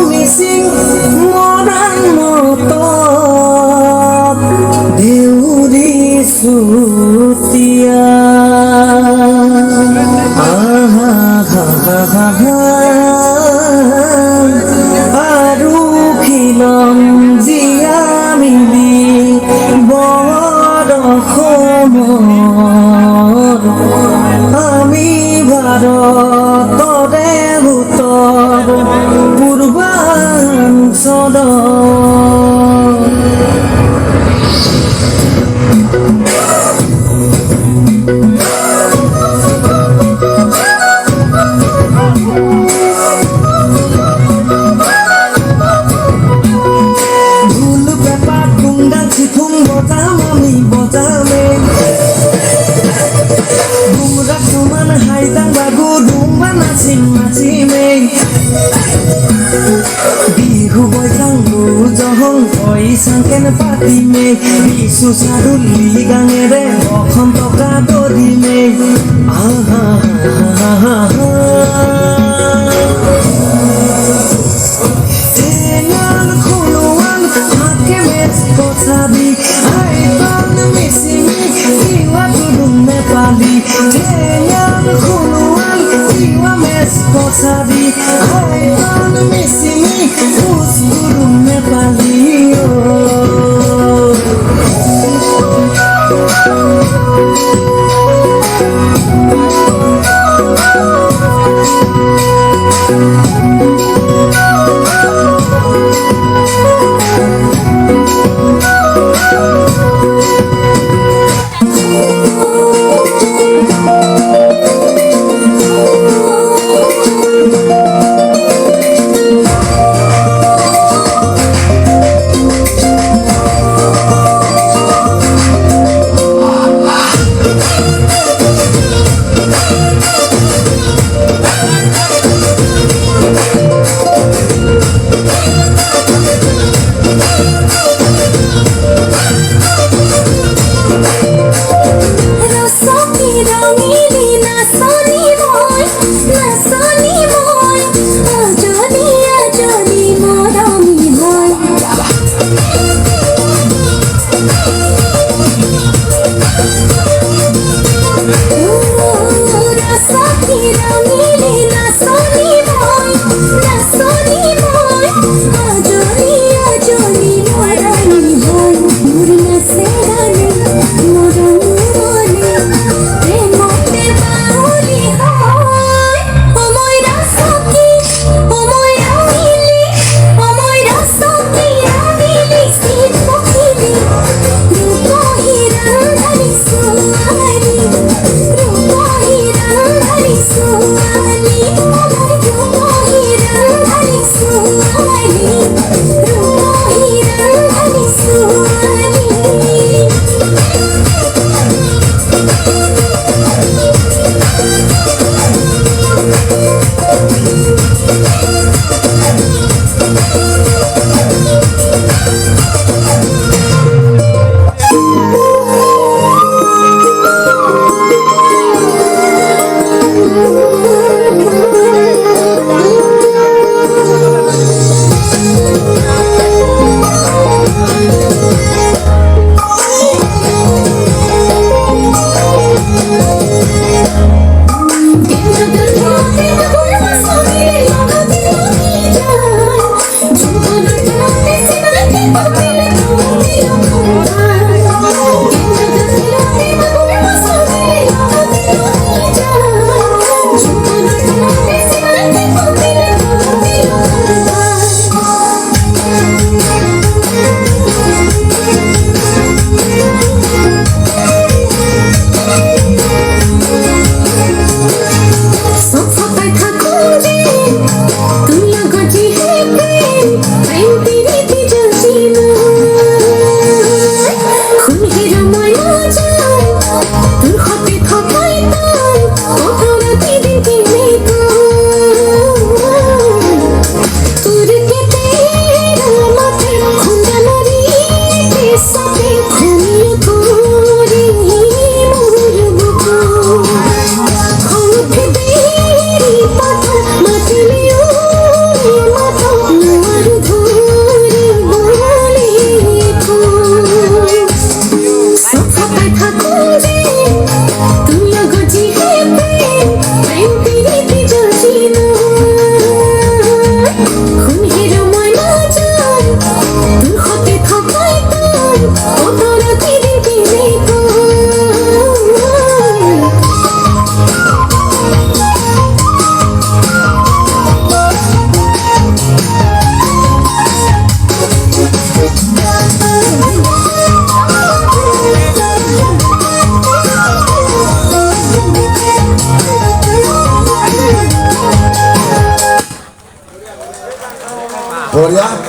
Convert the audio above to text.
মিচিং মৰাণ মতক দেউৰী চুতীয়া আৰু খিলং জীয়া মিলি বৰ অসমৰ আমি ভাৰতৰে উত্তৰ পূৰ্বাঞ্চল ঢোল পেঁপা টুংডাল চিথুং বজাম আমি বজামে গুমরাক সুমান হাইদাং বাগু ডুম্বা নাচিম নাচিমে বিহু বৈশাং জহং পইচাংকেন পাতিমে বিশু চাৰুলি গাঙেৰে অসম টকা দৰিমে টেঙাল খুলোৱান হাকে মেচ কচাবি আইবান মিচিমি ইৱা তুলুম নেপালী টেঙাল খুলোৱান ইৱা মেচ কচাবি আইবান মিচিমি উচ তুলুম নেপালী Boleh ya?